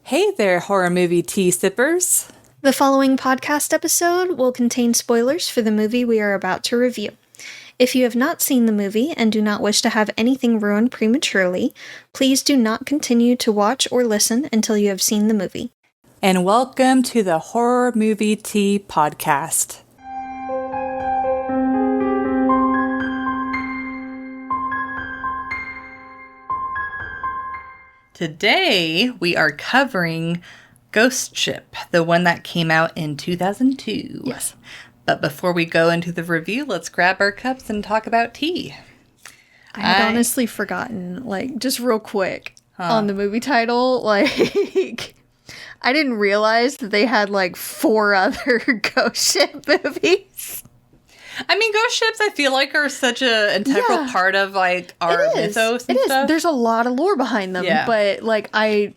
Hey there, horror movie tea sippers. The following podcast episode will contain spoilers for the movie we are about to review. If you have not seen the movie and do not wish to have anything ruined prematurely, please do not continue to watch or listen until you have seen the movie. And welcome to the Horror Movie Tea Podcast. Today, we are covering Ghost Ship, the one that came out in 2002. Yes. But before we go into the review, let's grab our cups and talk about tea. I had honestly forgotten, just real quick, on the movie title, I didn't realize that they had, 4 other Ghost Ship movies. I mean, ghost ships, I feel like, are such an integral part of, our mythos and stuff. There's a lot of lore behind them, but, I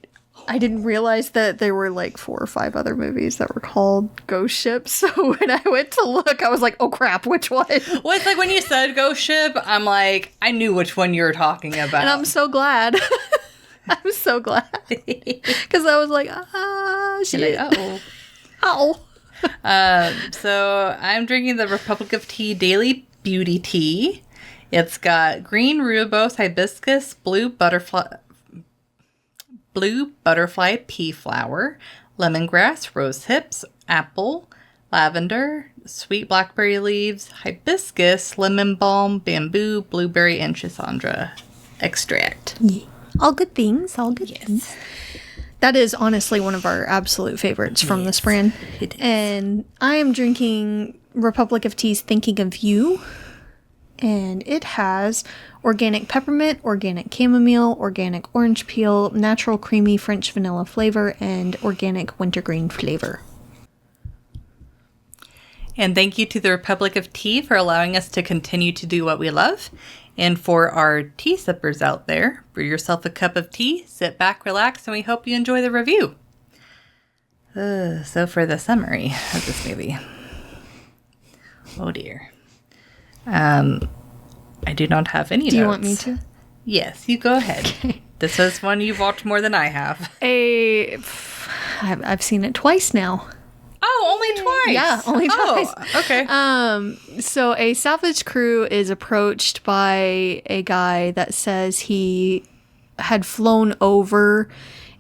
didn't realize that there were, 4 or 5 other movies that were called Ghost Ships. So when I went to look, I was like, oh, crap, which one? Well, it's like when you said Ghost Ship, I'm like, I knew which one you were talking about. And I'm so glad. I'm so glad. Because I was like, shit. Uh-oh. Ow. So I'm drinking the Republic of Tea Daily Beauty Tea. It's got green rooibos, hibiscus, blue butterfly pea flower, lemongrass, rose hips, apple, lavender, sweet blackberry leaves, hibiscus, lemon balm, bamboo, blueberry, and schisandra extract. Yeah. All good things. All good things. That is honestly one of our absolute favorites from this brand. It is. And I am drinking Republic of Tea's Thinking of You. And it has organic peppermint, organic chamomile, organic orange peel, natural creamy French vanilla flavor, and organic wintergreen flavor. And thank you to the Republic of Tea for allowing us to continue to do what we love. And for our tea sippers out there, brew yourself a cup of tea, sit back, relax, and we hope you enjoy the review. So for the summary of this movie. Oh dear. I do not have any notes. Do you want me to? Yes, you go ahead. Okay. This is one you've watched more than I have. I've seen it twice now. Oh, only twice? Yeah, only twice. Oh, okay. So a salvage crew is approached by a guy that says he had flown over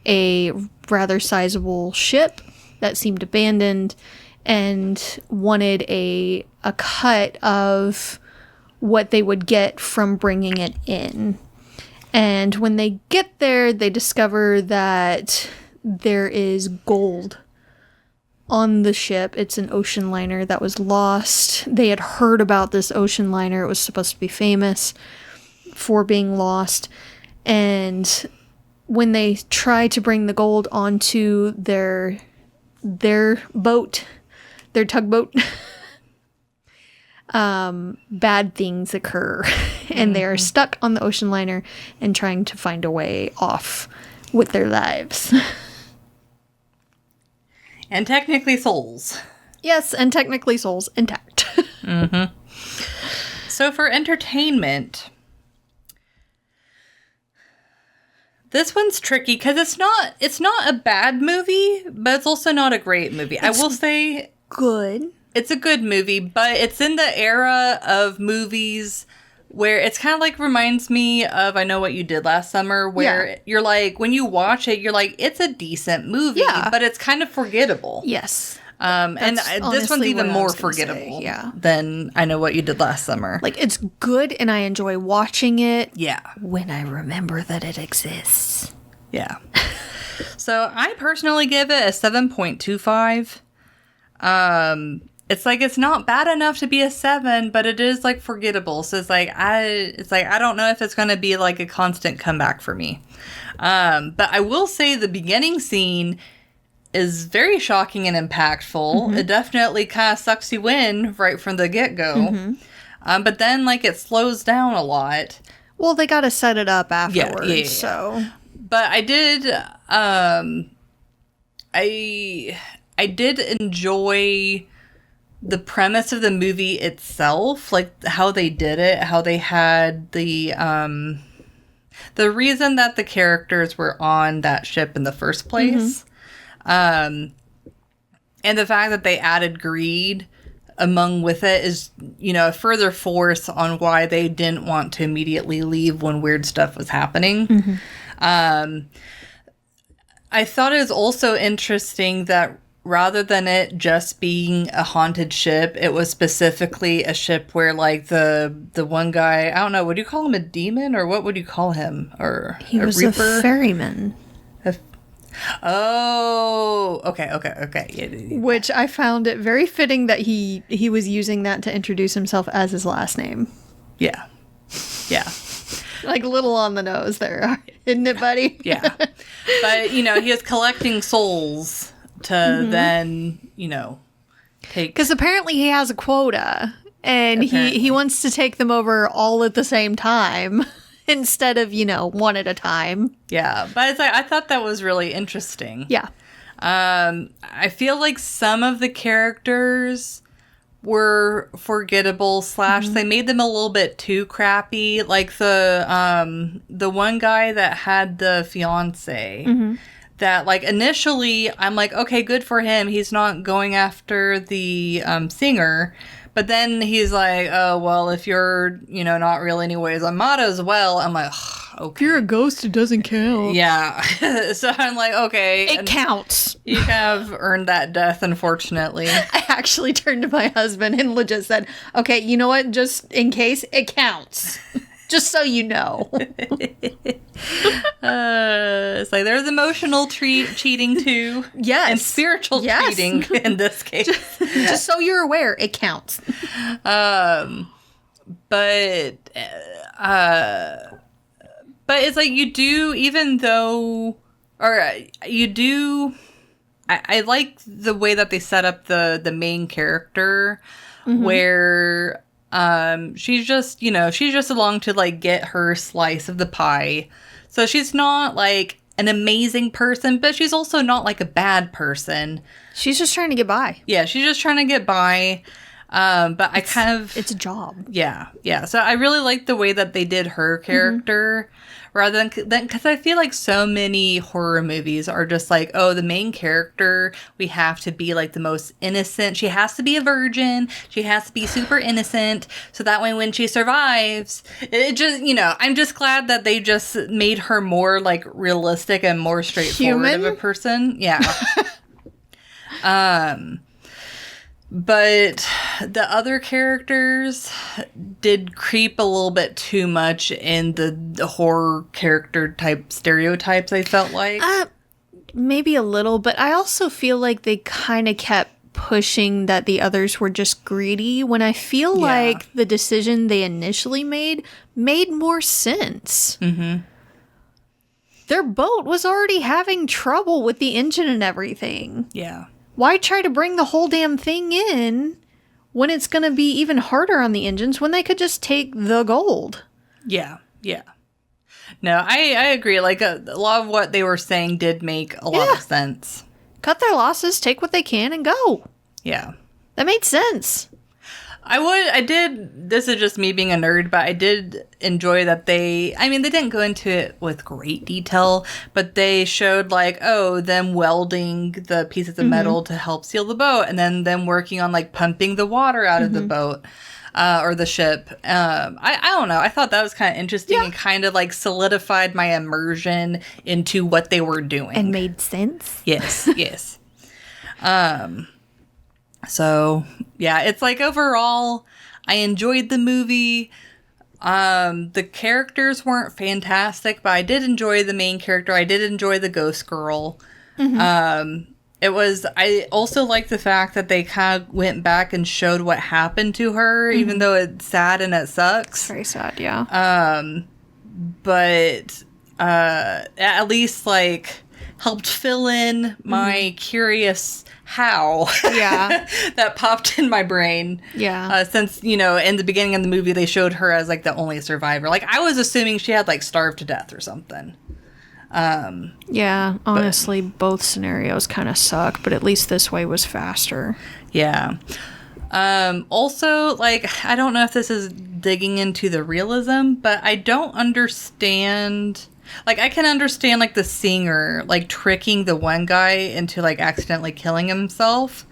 a rather sizable ship that seemed abandoned and wanted a cut of what they would get from bringing it in. And when they get there, they discover that there is gold on the ship. It's an ocean liner that was lost. They had heard about this ocean liner. It was supposed to be famous for being lost. And when they try to bring the gold onto their boat, their tugboat, bad things occur. And they are stuck on the ocean liner and trying to find a way off with their lives. And technically souls. Yes, and technically souls intact. Mm-hmm. So for entertainment, this one's tricky because it's not a bad movie, but it's also not a great movie. I will say good. It's a good movie, but it's in the era of movies where it's kind of reminds me of I Know What You Did Last Summer, where you're when you watch it, you're it's a decent movie, but it's kind of forgettable. Yes. And this one's even more forgettable than I Know What You Did Last Summer. It's good and I enjoy watching it. Yeah. When I remember that it exists. Yeah. So I personally give it a 7.25. It's not bad enough to be a 7, but it is forgettable. So I don't know if it's going to be a constant comeback for me. But I will say the beginning scene is very shocking and impactful. Mm-hmm. It definitely kind of sucks you in right from the get-go. Mm-hmm. But then it slows down a lot. Well, they got to set it up afterwards. Yeah. So, but I did, I did enjoy the premise of the movie itself, how they did it, how they had the The reason that the characters were on that ship in the first place, and the fact that they added greed among with it is, a further force on why they didn't want to immediately leave when weird stuff was happening. I thought it was also interesting that rather than it just being a haunted ship, it was specifically a ship where, like, the one guy, I don't know, would you call him a demon, or what would you call him? Or he was Reaper? A ferryman. Oh, okay. Yeah. Which I found it very fitting that he was using that to introduce himself as his last name. Yeah. Like, a little on the nose there, isn't it, buddy? Yeah. But, he was collecting souls to then, take... Because apparently he has a quota, and he wants to take them over all at the same time instead of, one at a time. Yeah, but it's like, I thought that was really interesting. Yeah. I feel like some of the characters were forgettable / they made them a little bit too crappy. Like the one guy that had the fiance that, like, initially I'm like, okay, good for him. He's not going after the singer. But then he's like, oh, well, if you're, not real anyways, I might as well. I'm like, okay. If you're a ghost, it doesn't count. Yeah. So I'm like, okay. It counts. You have earned that death, unfortunately. I actually turned to my husband and legit said, okay, you know what? Just in case, it counts. Just so you know. It's like there's emotional cheating too. Yes. And spiritual cheating in this case. Just so you're aware, it counts. But it's like you do, even though, or you do, I like the way that they set up the main character where she's just along to, like, get her slice of the pie. So she's not, like, an amazing person, but she's also not, like, a bad person. She's just trying to get by. Yeah, she's just trying to get by. But it's a job. Yeah. So I really like the way that they did her character. Rather than, because I feel like so many horror movies are just like, oh, the main character, we have to be, like, the most innocent. She has to be a virgin. She has to be super innocent. So that way when she survives, it just, I'm just glad that they just made her more, like, realistic and more straightforward of a person. Yeah. But the other characters did creep a little bit too much in the horror character type stereotypes, I felt like. Maybe a little, but I also feel like they kind of kept pushing that the others were just greedy, when I feel like the decision they initially made more sense. Their boat was already having trouble with the engine and everything. Yeah. Why try to bring the whole damn thing in when it's going to be even harder on the engines, when they could just take the gold? Yeah. No, I agree. Like, a lot of what they were saying did make a lot of sense. Cut their losses, take what they can, and go. Yeah. That made sense. This is just me being a nerd, but I did enjoy that they didn't go into it with great detail, but they showed, like, them welding the pieces of metal to help seal the boat, and then them working on, like, pumping the water out of the boat, or the ship. I don't know. I thought that was kind of interesting and kind of, like, solidified my immersion into what they were doing. And made sense. Yes. So, yeah, it's like, overall, I enjoyed the movie. The characters weren't fantastic, but I did enjoy the main character. I did enjoy the ghost girl. I also like the fact that they kind of went back and showed what happened to her, even though it's sad and it sucks. It's very sad, yeah. But at least, like, helped fill in my curious how that popped in my brain. Yeah. Since, in the beginning of the movie, they showed her as, like, the only survivor. Like, I was assuming she had, like, starved to death or something. Yeah, honestly, both scenarios kind of suck, but at least this way was faster. Yeah. Also, like, I don't know if this is digging into the realism, but I don't understand. Like, I can understand, like, the singer, like, tricking the one guy into, like, accidentally killing himself,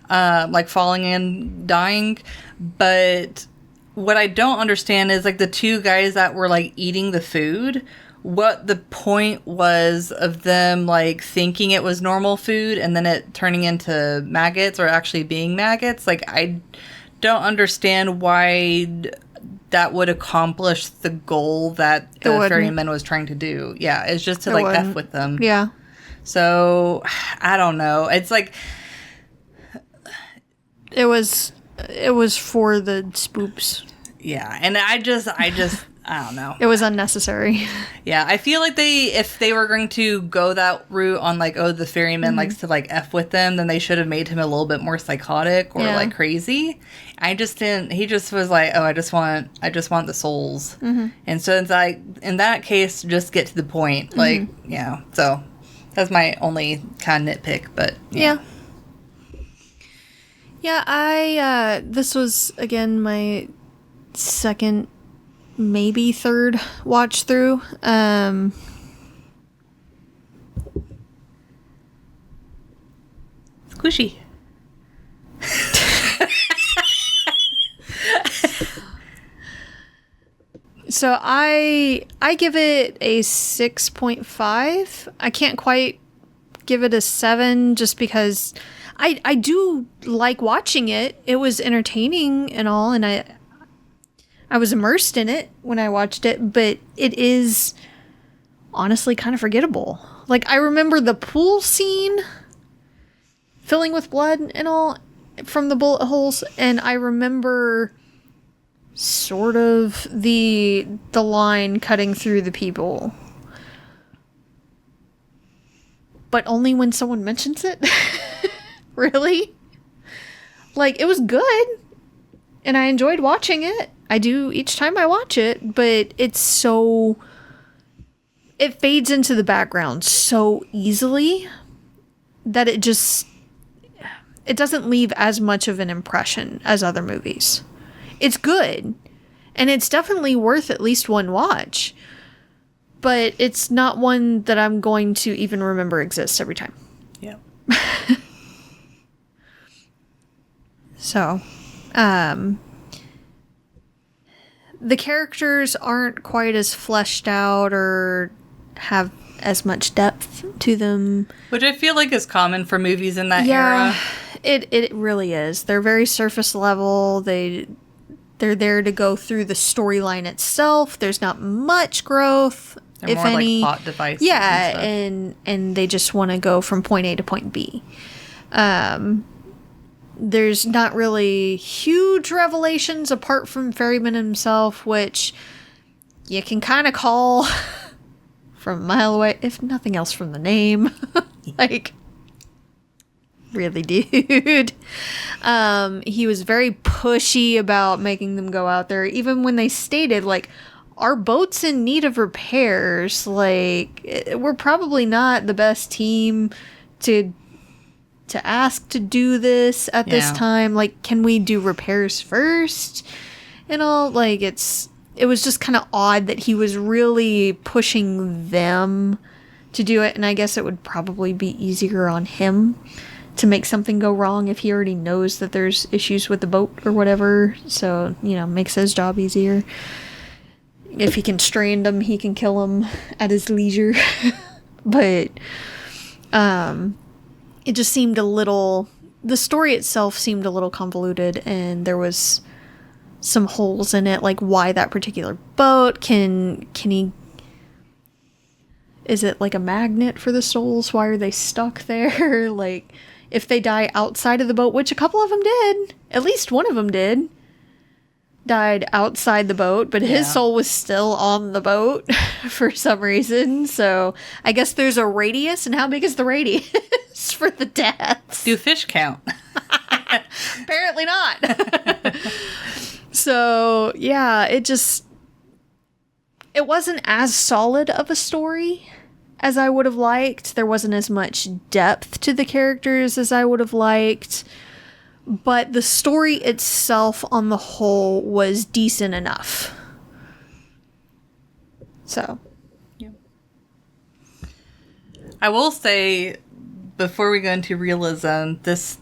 like, falling and dying. But what I don't understand is, like, the two guys that were, like, eating the food, what the point was of them, like, thinking it was normal food and then it turning into maggots or actually being maggots. Like, I don't understand why that would accomplish the goal that the ferryman was trying to do. Yeah, it's just to, like, F with them. Yeah. So, I don't know. It's like... It was for the spoops. Yeah, and I just... I don't know. It was unnecessary. Yeah, I feel like if they were going to go that route on, like, oh, the ferryman likes to, like, F with them, then they should have made him a little bit more psychotic or, like, crazy. I just didn't. He just was like, oh, I just want the souls. Mm-hmm. And so it's like, in that case, just get to the point. Like, yeah. So that's my only kind of nitpick, but yeah. Yeah, this was, again, my second, maybe third watch through. Squishy. So I give it a 6.5. I can't quite give it a 7 just because I do like watching it. It was entertaining and all, and I was immersed in it when I watched it, but it is honestly kind of forgettable. Like, I remember the pool scene filling with blood and all from the bullet holes, and I remember sort of the line cutting through the people. But only when someone mentions it. Really? Like, it was good, and I enjoyed watching it. I do each time I watch it, but it fades into the background so easily that it doesn't leave as much of an impression as other movies. It's good, and it's definitely worth at least one watch, but it's not one that I'm going to even remember exists every time. Yeah. So, the characters aren't quite as fleshed out or have as much depth to them. Which I feel like is common for movies in that era. It really is. They're very surface level. They're there to go through the storyline itself. There's not much growth, They're if more any. like plot devices. Yeah, and and they just want to go from point A to point B. There's not really huge revelations apart from Ferryman himself, which you can kind of call from a mile away, if nothing else from the name. Like, really, dude. He was very pushy about making them go out there, even when they stated, like, our boat's in need of repairs. Like, we're probably not the best team to ask to do this at this time. Like, can we do repairs first? And all, like, it was just kind of odd that he was really pushing them to do it, and I guess it would probably be easier on him to make something go wrong if he already knows that there's issues with the boat or whatever. So, makes his job easier. If he can strand them, he can kill them at his leisure. But, it just seemed the story itself seemed a little convoluted, and there was some holes in it, like why that particular boat, is it like a magnet for the souls? Why are they stuck there? Like, if they die outside of the boat, which a couple of them did, at least one of them did, died outside the boat, but his soul was still on the boat for some reason. So I guess there's a radius, and how big is the radius for the deaths? do fish count? Apparently not. So yeah, it wasn't as solid of a story as I would have liked. There wasn't as much depth to the characters as I would have liked. but the story itself on the whole was decent enough. So. I will say, before we go into realism, this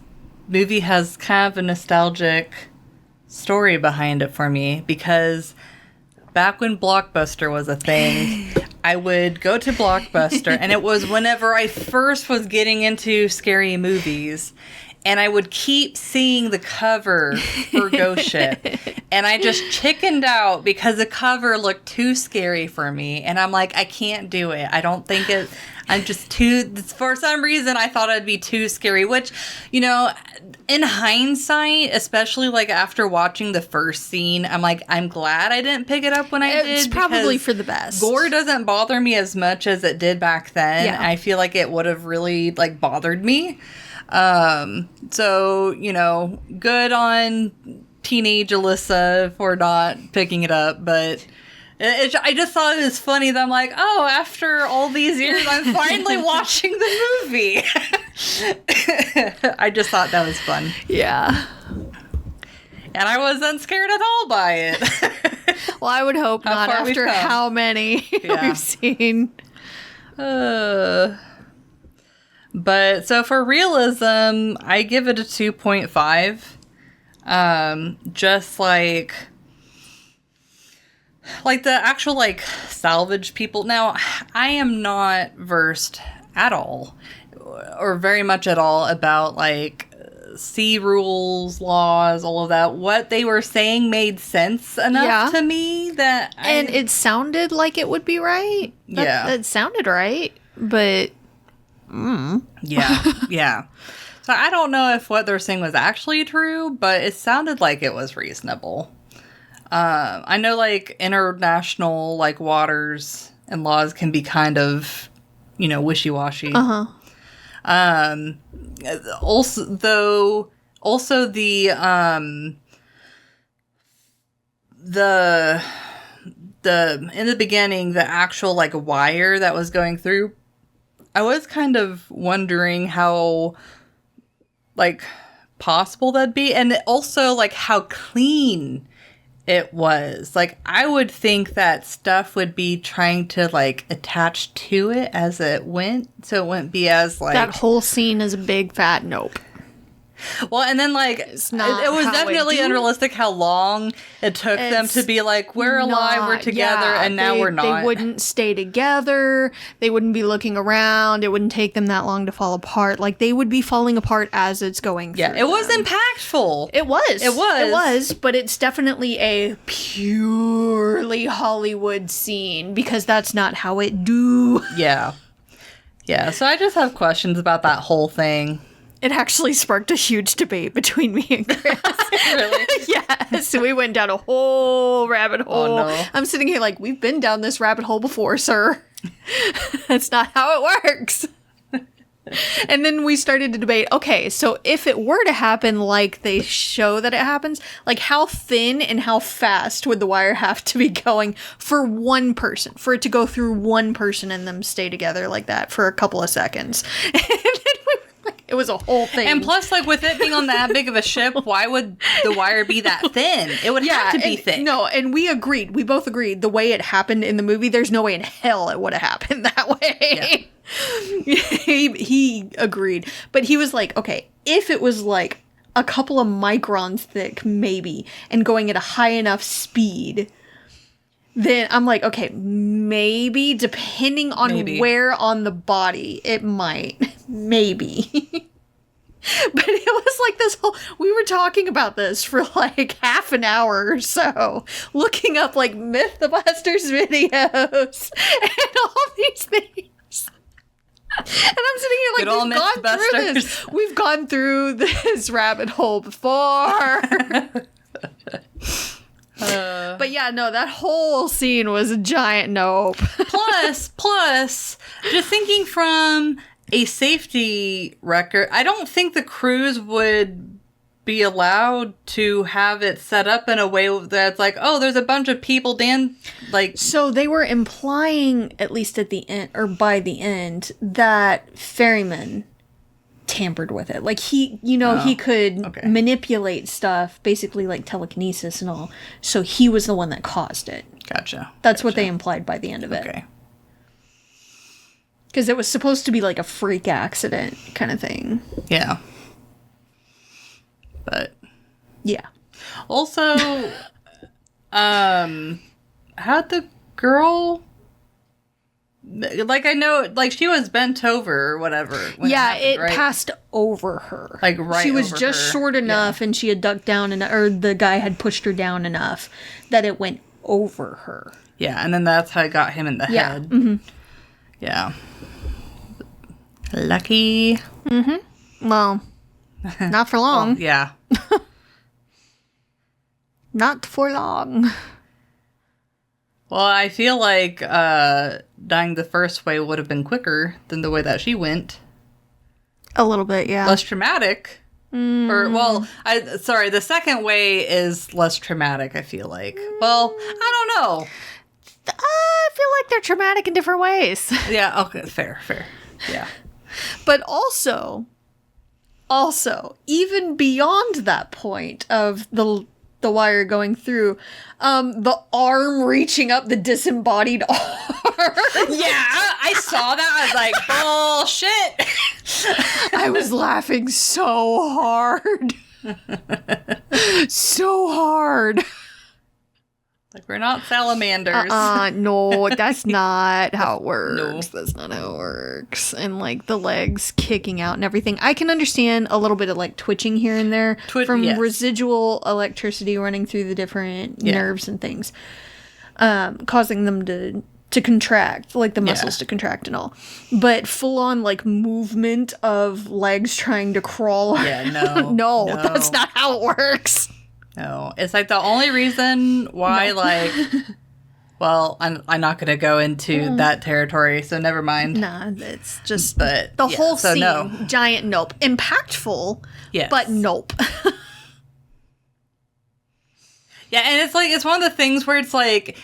movie has kind of a nostalgic story behind it for me, because back when Blockbuster was a thing, I would go to Blockbuster, and it was whenever I first was getting into scary movies, and I would keep seeing the cover for Ghost Ship, and I just chickened out because the cover looked too scary for me, and I'm like, I can't do it. I don't think it... I'm just too... For some reason, I thought it'd be too scary, which, you know, in hindsight, especially, like, after watching the first scene, I'm like, I'm glad I didn't pick it up when I did. It's probably for the best. Gore doesn't bother me as much as it did back then. Yeah. I feel like it would have really, like, bothered me. So, you know, good on teenage Alyssa for not picking it up, but... I just thought it was funny that I'm like, oh, after all these years, I'm finally watching the movie. I just thought that was fun. Yeah. And I wasn't scared at all by it. Well, I would hope not after how many we've seen. But so for realism, I give it a 2.5. Just like the actual, like, salvage people. Now, I am not versed at all, or very much at all, about, like, sea rules, laws, all of that. What they were saying made sense enough to me that And it sounded like it would be right. That sounded right, but... Yeah. So I don't know if what they're saying was actually true, but it sounded like it was reasonable. I know, like, international, like, waters and laws can be kind of, you know, wishy-washy. Also the in the beginning, the actual, like, wire that was going through, I was kind of wondering how, like, possible that'd be, and also, like, how clean it was. Like, I would think that stuff would be trying to, like, attach to it as it went, so it wouldn't be as, like... That whole scene is a big fat nope. Well, and then, like, it was definitely unrealistic how long it took them to be like, we're alive, we're together, and now we're not. They wouldn't stay together. They wouldn't be looking around. It wouldn't take them that long to fall apart. Like, they would be falling apart as it's going through. Yeah, it was impactful. It was, but it's definitely a purely Hollywood scene, because that's not how it do. Yeah. Yeah, so I just have questions about that whole thing. It actually sparked a huge debate between me and Chris. Really? Yes, we went down a whole rabbit hole. Oh, no. I'm sitting here like, we've been down this rabbit hole before, sir. That's not how it works. And then we started to debate, okay, so if it were to happen like they show that it happens, like, how thin and how fast would the wire have to be going for one person, for it to go through one person and them stay together like that for a couple of seconds? And then it was a whole thing. And plus, like, with it being on that big of a ship, why would the wire be that thin? It would have to be thick. No, and we agreed. We both agreed. The way it happened in the movie, there's no way in hell it would have happened that way. Yeah. He agreed. But he was like, okay, if it was like a couple of microns thick, maybe, and going at a high enough speed, then I'm like, okay, maybe, depending on where on the body, it might. Maybe. But it was like this whole... We were talking about this for like half an hour or so. Looking up like Mythbusters videos and all these things. And I'm sitting here like, we've gone through this. We've gone through this rabbit hole before. But yeah, no, that whole scene was a giant nope. Plus, just thinking from a safety record, I don't think the crews would be allowed to have it set up in a way that's like, oh, there's a bunch of people, So they were implying, at least at the end, or by the end, that ferrymen tampered with it. Like he could manipulate stuff, basically like telekinesis and all. So he was the one that caused it. Gotcha. That's what they implied by the end of it. Okay. Because it was supposed to be like a freak accident kind of thing. Yeah. But. Yeah. Also, how'd the girl... Like, I know, like, she was bent over or whatever. When it right? passed over her. Like, right She was over just her. short enough, and she had ducked down, or the guy had pushed her down enough that it went over her. Yeah, and then that's how it got him in the head. Mm-hmm. Yeah. Lucky. Mm-hmm. Well, not for long. Well, yeah. Not for long. Well, I feel like dying the first way would have been quicker than the way that she went. A little bit, yeah. Less traumatic. Or, well, the second way is less traumatic, I feel like. Well, I don't know. I feel like they're traumatic in different ways. Yeah, okay, fair. Yeah. But also, even beyond that point of the wire going through, the arm reaching up, the disembodied arm. Yeah, I saw that. I was like, bullshit. I was laughing so hard. So hard. Like, we're not salamanders. No, that's not how it works. No. That's not how it works. And, like, the legs kicking out and everything. I can understand a little bit of, like, twitching here and there from residual electricity running through the different nerves and things, causing them to contract, like the muscles to contract and all. But full-on, like, movement of legs trying to crawl. Yeah, no. No, that's not how it works. No, it's like the only reason why, like, well, I'm not going to go into that territory, so never mind. Nah, it's just but the whole scene, no. giant nope. Impactful, yes. but nope. Yeah, and it's like, it's one of the things where it's like,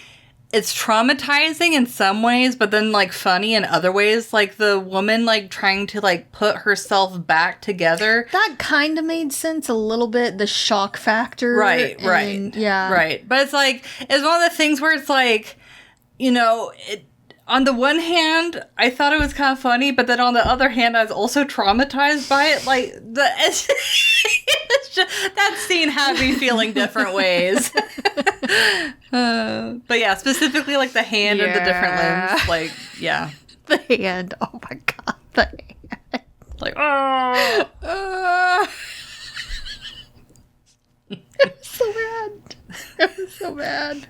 it's traumatizing in some ways, but then, like, funny in other ways. Like, the woman, like, trying to, like, put herself back together. That kind of made sense a little bit, the shock factor. Right. Yeah. Right. But it's like, it's one of the things where it's like, you know, on the one hand, I thought it was kind of funny, but then on the other hand, I was also traumatized by it. Like, it's just, that scene had me feeling different ways. But yeah, specifically, like, the hand and the different limbs. Like, yeah. The hand. Oh my god, the hand. Like, oh. It was so bad. It was so bad.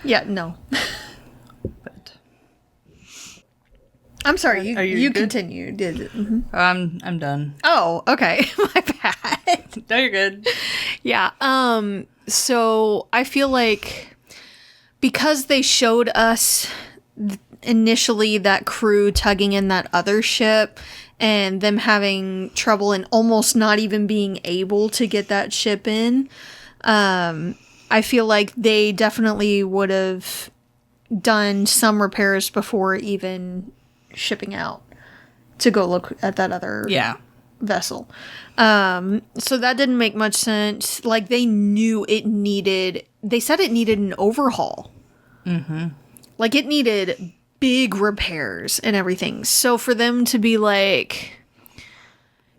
Yeah, no. But I'm sorry, you good? continue. Mm-hmm. I'm done. Oh, okay. My bad. No, you're good. Yeah. So I feel like because they showed us initially that crew tugging in that other ship and them having trouble and almost not even being able to get that ship in, I feel like they definitely would have done some repairs before even shipping out to go look at that other vessel. So that didn't make much sense. Like, they knew they said it needed an overhaul. Mm-hmm. Like, it needed big repairs and everything. So for them to be like,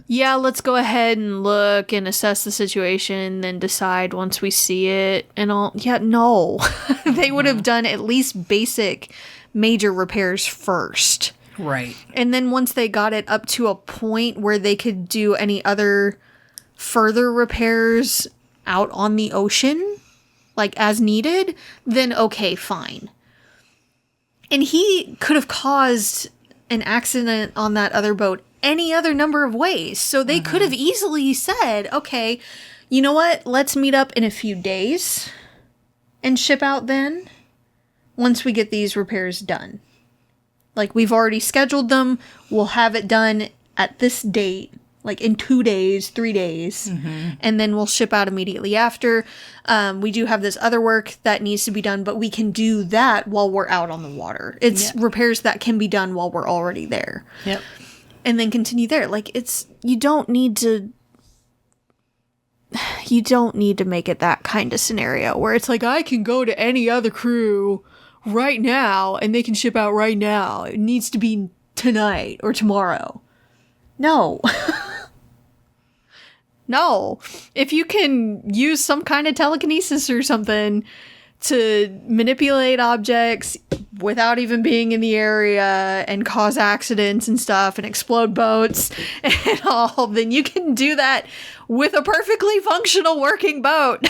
yeah, let's go ahead and look and assess the situation, then decide once we see it and all. Yeah, no. They would have done at least basic major repairs first. Right. And then once they got it up to a point where they could do any other further repairs out on the ocean, like as needed, then okay, fine. And he could have caused an accident on that other boat any other number of ways. So they could have easily said, okay, you know what? Let's meet up in a few days and ship out then once we get these repairs done. Like, we've already scheduled them. We'll have it done at this date like in 2 days, 3 days, and then we'll ship out immediately after. We do have this other work that needs to be done, but we can do that while we're out on the water. It's repairs that can be done while we're already there. Yep. And then continue there. Like, you don't need to make it that kind of scenario where it's like, I can go to any other crew right now and they can ship out right now. It needs to be tonight or tomorrow. No. No. If you can use some kind of telekinesis or something to manipulate objects without even being in the area and cause accidents and stuff and explode boats and all, then you can do that with a perfectly functional working boat.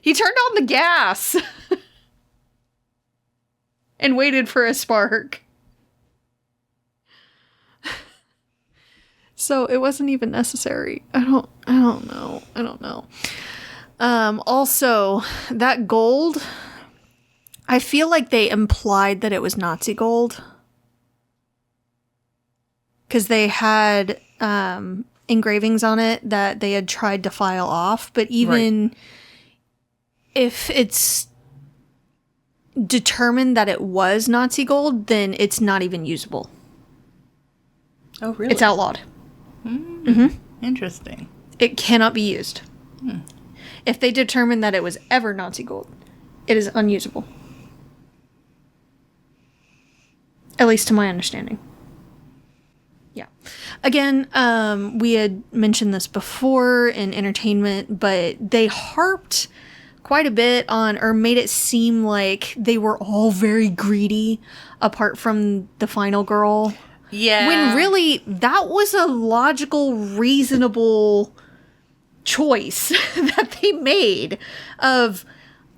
He turned on the gas and waited for a spark. So it wasn't even necessary. I don't know. Also, that gold, I feel like they implied that it was Nazi gold. Because they had engravings on it that they had tried to file off. But even if it's determined that it was Nazi gold, then it's not even usable. Oh, really? It's outlawed. Interesting. It cannot be used. If they determine that it was ever Nazi gold, it is unusable. At least to my understanding. Yeah. Again, we had mentioned this before in entertainment, but they harped quite a bit on, or made it seem like they were all very greedy, apart from the final girl. Yeah. When really, that was a logical, reasonable choice that they made of,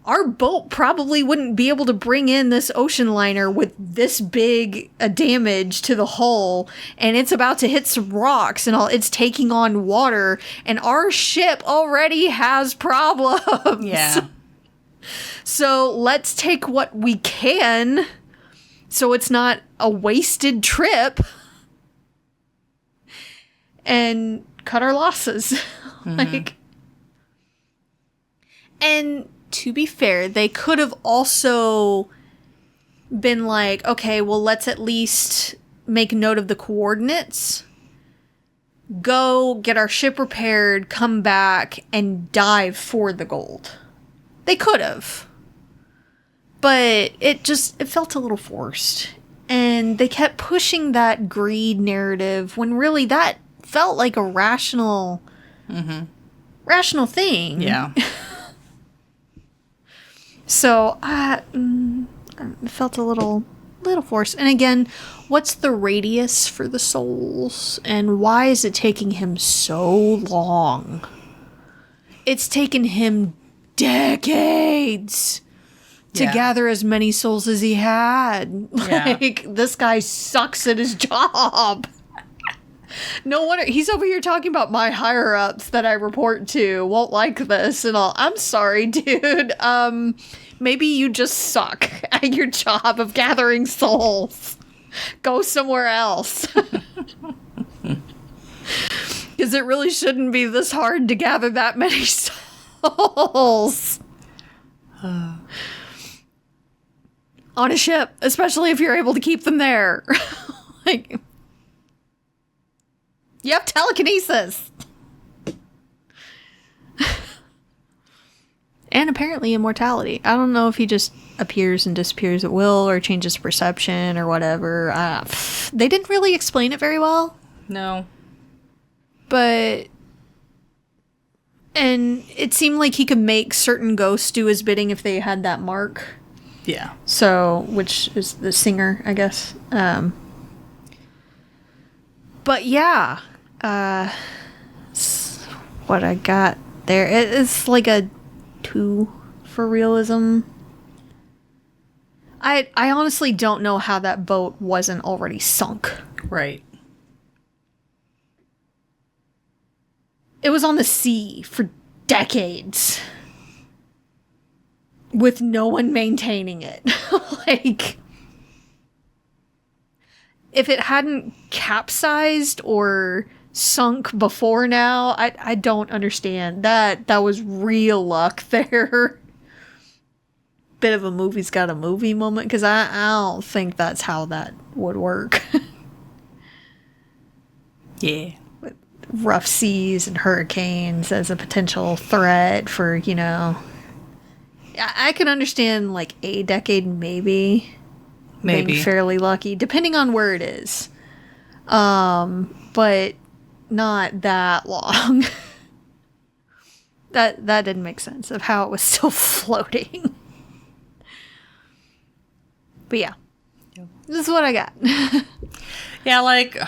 our boat probably wouldn't be able to bring in this ocean liner with this big a damage to the hull, and it's about to hit some rocks and all. It's taking on water, and our ship already has problems. Yeah. So let's take what we can, so it's not a wasted trip, and cut our losses. Like, and to be fair, they could have also been like, okay, well, let's at least make note of the coordinates, go get our ship repaired, come back, and dive for the gold. They could have. But it felt a little forced. And they kept pushing that greed narrative when really that felt like a rational thing. Yeah. So I felt a little forced. And again, what's the radius for the souls? And why is it taking him so long? It's taken him decades to gather as many souls as he had. Yeah. Like, this guy sucks at his job. No wonder he's over here talking about my higher ups that I report to won't like this and all. I'm sorry, dude. Maybe you just suck at your job of gathering souls. Go somewhere else. Because it really shouldn't be this hard to gather that many souls. On a ship, especially if you're able to keep them there. Like, you have telekinesis. And apparently immortality. I don't know if he just appears and disappears at will or changes perception or whatever. They didn't really explain it very well. No. But... And it seemed like he could make certain ghosts do his bidding if they had that mark. Yeah. So, which is the singer, I guess. But yeah. What I got there. It's like a 2 for realism. I honestly don't know how that boat wasn't already sunk. Right. It was on the sea for decades. With no one maintaining it. Like... if it hadn't capsized or sunk before now, I don't understand. That was real luck there. Bit of a movie's got a movie moment, because I don't think that's how that would work. Yeah. With rough seas and hurricanes as a potential threat for, you know... I can understand, like, a decade maybe. Being fairly lucky, depending on where it is. But not that long. That didn't make sense of how it was still floating. But yeah. This is what I got. Yeah, like,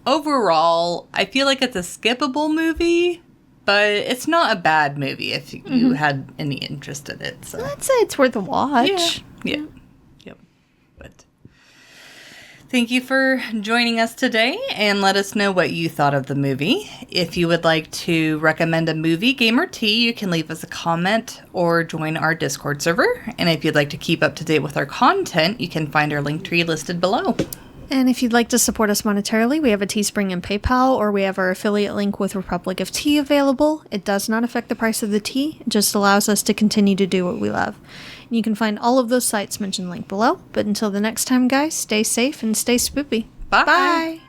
overall, I feel like it's a skippable movie, but it's not a bad movie if you had any interest in it. So I'd say it's worth a watch. Yeah. Yep. But thank you for joining us today, and let us know what you thought of the movie. If you would like to recommend a movie, game, or tea, you can leave us a comment or join our Discord server. And if you'd like to keep up to date with our content, you can find our link tree listed below. And if you'd like to support us monetarily, we have a Teespring and PayPal, or we have our affiliate link with Republic of Tea available. It does not affect the price of the tea. It just allows us to continue to do what we love. And you can find all of those sites mentioned linked below. But until the next time, guys, stay safe and stay spoopy. Bye. Bye.